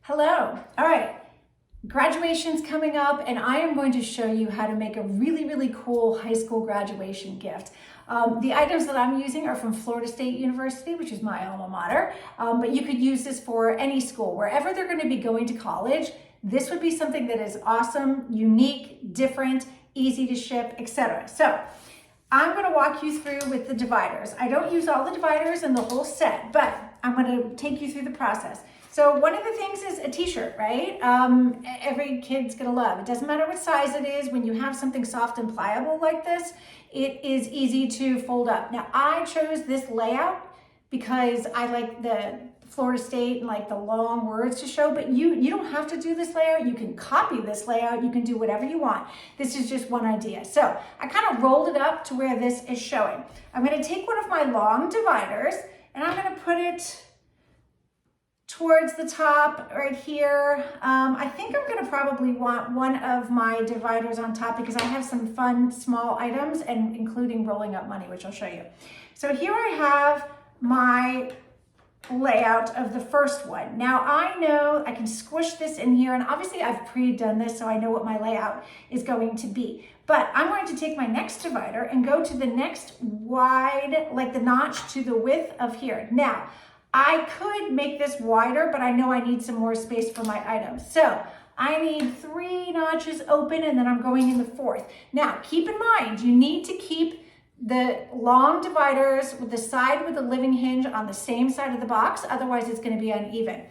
Hello. All right. Graduation's coming up, and I am going to show you how to make a really cool high school graduation gift. The items that I'm using are from Florida State University, which is my alma mater, but you could use this for any school. Wherever they're going to be going to college, this would be something that is awesome, unique, different, easy to ship, etc. So I'm going to walk you through with the dividers. I don't use all the dividers in the whole set, but I'm going to take you through the process. So one of the things is a t-shirt, right? Every kid's gonna love. It doesn't matter what size it is. When you have something soft and pliable like this, it is easy to fold up. Now I chose this layout because I like the Florida State and like the long words to show, but you don't have to do this layout. You can copy this layout. You can do whatever you want. This is just one idea. So I kind of rolled it up to where this is showing. I'm gonna take one of my long dividers and I'm gonna put it towards the top right here. I think I'm gonna probably want one of my dividers on top because I have some fun small items, and including rolling up money, which I'll show you. So here I have my layout of the first one. Now I know I can squish this in here, and obviously I've pre-done this so I know what my layout is going to be. But I'm going to take my next divider and go to the next wide, like the notch to the width of here. Now, I could make this wider, but I know I need some more space for my items. So I need 3 notches open, and then I'm going in the 4th. Now, keep in mind, you need to keep the long dividers with the side with the living hinge on the same side of the box, otherwise it's gonna be uneven.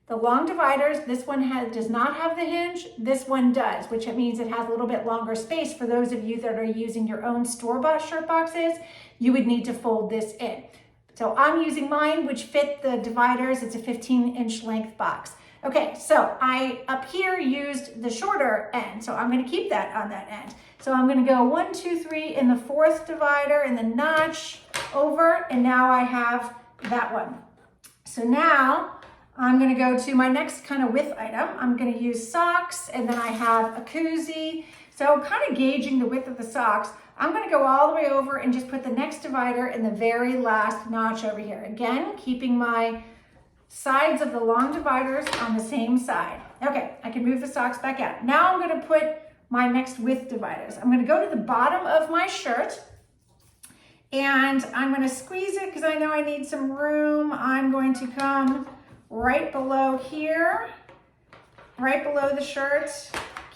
The long dividers, this one does not have the hinge, this one does, which means it has a little bit longer space. For those of you that are using your own store-bought shirt boxes, you would need to fold this in. So I'm using mine, which fit the dividers. It's a 15-inch length box. Okay, so I up here used the shorter end, so I'm gonna keep that on that end. So I'm gonna go 1, 2, 3 in the 4th divider and the notch over, and now I have that one. So now I'm gonna go to my next kind of width item. I'm gonna use socks, and then I have a koozie. So kind of gauging the width of the socks, I'm gonna go all the way over and just put the next divider in the very last notch over here. Again, keeping my sides of the long dividers on the same side. Okay, I can move the socks back out. Now I'm gonna put my next width dividers. I'm gonna go to the bottom of my shirt, and I'm gonna squeeze it because I know I need some room. I'm going to come right below here, right below the shirt,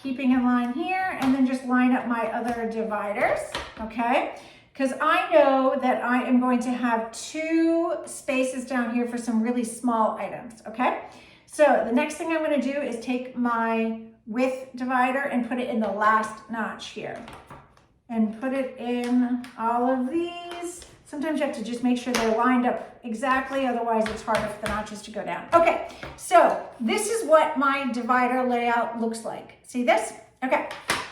keeping in line here, and then just line up my other dividers, okay? Because I know that I am going to have 2 spaces down here for some really small items, okay? So the next thing I'm gonna do is take my width divider and put it in the last notch here. And put it in all of these. Sometimes you have to just make sure they're lined up exactly, otherwise it's harder for the notches to go down. Okay, so this is what my divider layout looks like. See this? Okay,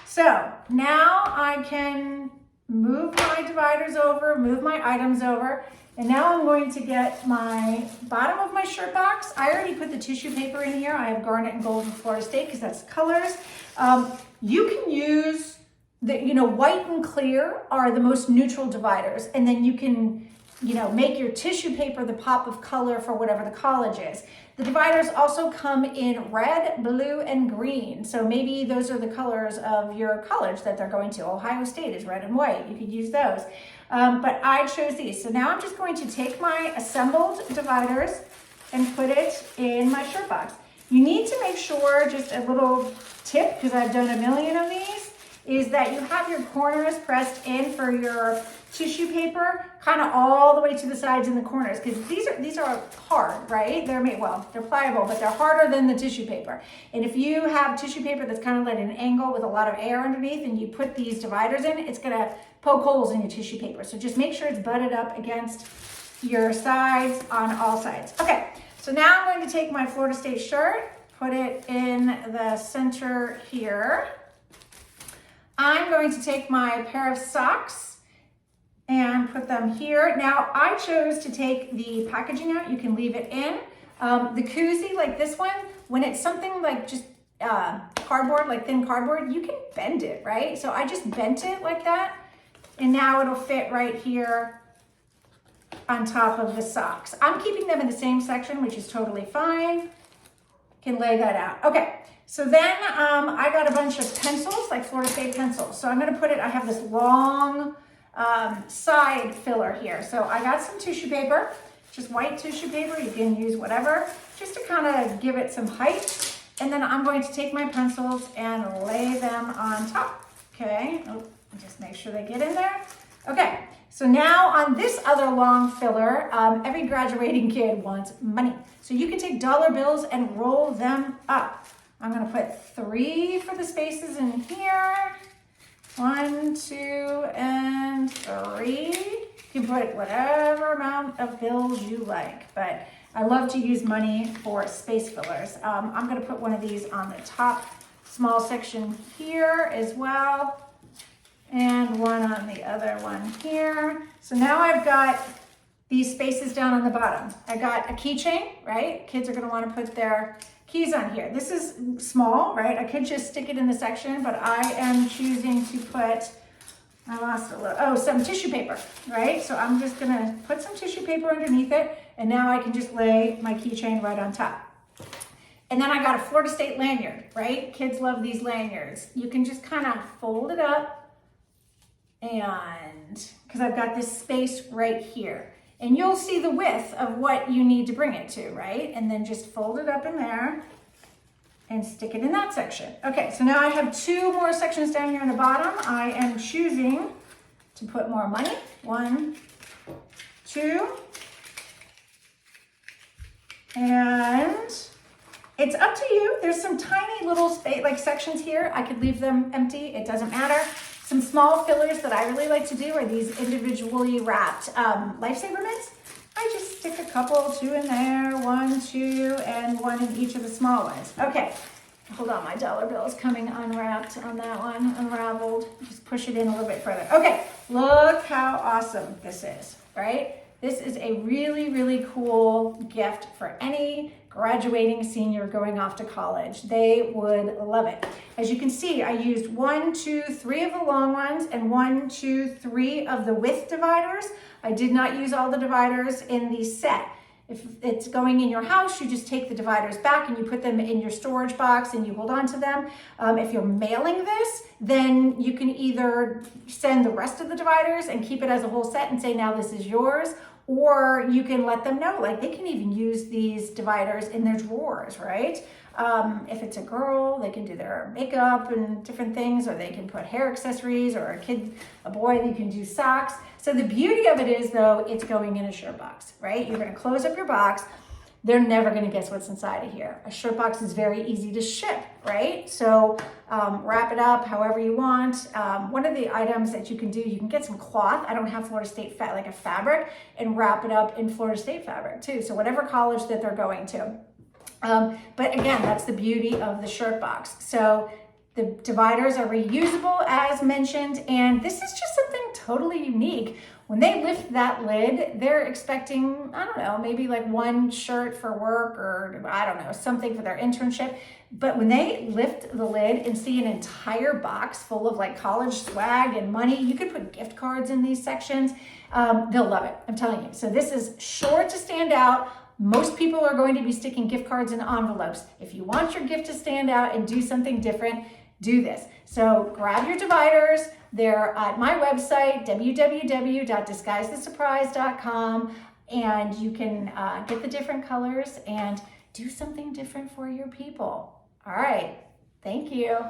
so now I can move my dividers over, move my items over, and now I'm going to get my bottom of my shirt box. I already put the tissue paper in here. I have garnet and gold from Florida State because that's colors. You can use white and clear are the most neutral dividers, and then you can, make your tissue paper the pop of color for whatever the college is. The dividers also come in red, blue, and green. So maybe those are the colors of your college that they're going to. Ohio State is red and white. You could use those. But I chose these. So now I'm just going to take my assembled dividers and put it in my shirt box. You need to make sure, just a little tip, because I've done a million of these, is that you have your corners pressed in for your tissue paper, kind of all the way to the sides and the corners, because these are hard, right? They're pliable, but they're harder than the tissue paper. And if you have tissue paper that's kind of at an angle with a lot of air underneath, and you put these dividers in, it's gonna poke holes in your tissue paper. So just make sure it's butted up against your sides on all sides. Okay, so now I'm going to take my Florida State shirt, put it in the center here. I'm going to take my pair of socks and put them here. Now, I chose to take the packaging out. You can leave it in. The koozie, like this one, when it's something like just cardboard, like thin cardboard, you can bend it, right? So I just bent it like that, and now it'll fit right here on top of the socks. I'm keeping them in the same section, which is totally fine. can lay that out. Okay, so then I got a bunch of pencils, like Florida State pencils. So I'm gonna put it, I have this long side filler here. So I got some tissue paper, just white tissue paper. You can use whatever, just to kind of give it some height. And then I'm going to take my pencils and lay them on top. Okay, just make sure they get in there. Okay, so now on this other long filler, every graduating kid wants money. So you can take dollar bills and roll them up. I'm gonna put 3 for the spaces in here. 1, 2, and 3. You can put whatever amount of bills you like, but I love to use money for space fillers. I'm gonna put one of these on the top small section here as well, and one on the other one here. So now I've got these spaces down on the bottom. I got a keychain, right? Kids are gonna wanna put their keys on here. This is small, right? I could just stick it in the section, but I am choosing to put, I lost a little, some tissue paper, right? So I'm just gonna put some tissue paper underneath it, and now I can just lay my keychain right on top. And then I got a Florida State lanyard, right? Kids love these lanyards. You can just kind of fold it up, and because I've got this space right here. And you'll see the width of what you need to bring it to, right? And then just fold it up in there and stick it in that section. Okay, so now I have 2 more sections down here on the bottom. I am choosing to put more money. 1, 2. And it's up to you. There's some tiny little space, like sections here. I could leave them empty, it doesn't matter. Some small fillers that I really like to do are these individually wrapped Lifesaver mints. I just stick a couple, 2 in there, 1, 2, and 1 in each of the small ones. Okay, hold on, my dollar bill is coming unwrapped on that one, unraveled. Just push it in a little bit further. Okay, look how awesome this is, right? This is a really, really cool gift for any graduating senior going off to college. They would love it. As you can see, I used 1, 2, 3 of the long ones and 1, 2, 3 of the width dividers. I did not use all the dividers in the set. If it's going in your house, you just take the dividers back and you put them in your storage box and you hold on to them. If you're mailing this, then you can either send the rest of the dividers and keep it as a whole set and say, now this is yours, or you can let them know, like they can even use these dividers in their drawers, right? If it's a girl, they can do their makeup and different things, or they can put hair accessories, or a boy, they can do socks. So the beauty of it is though, it's going in a shirt box, right? You're gonna close up your box. They're never gonna guess what's inside of here. A shirt box is very easy to ship, right? So wrap it up however you want. One of the items that you can do, you can get some cloth. I don't have Florida State like a fabric, and wrap it up in Florida State fabric too. So whatever college that they're going to. But again, that's the beauty of the shirt box. So the dividers are reusable as mentioned, and this is just something totally unique. When they lift that lid, they're expecting, I don't know, maybe like 1 shirt for work, or I don't know, something for their internship. But when they lift the lid and see an entire box full of like college swag and money, you could put gift cards in these sections. They'll love it, I'm telling you. So this is sure to stand out. Most people are going to be sticking gift cards in envelopes. If you want your gift to stand out and do something different, do this. So grab your dividers. They're at my website, www.disguisethesurprise.com, and you can get the different colors and do something different for your people. All right, thank you.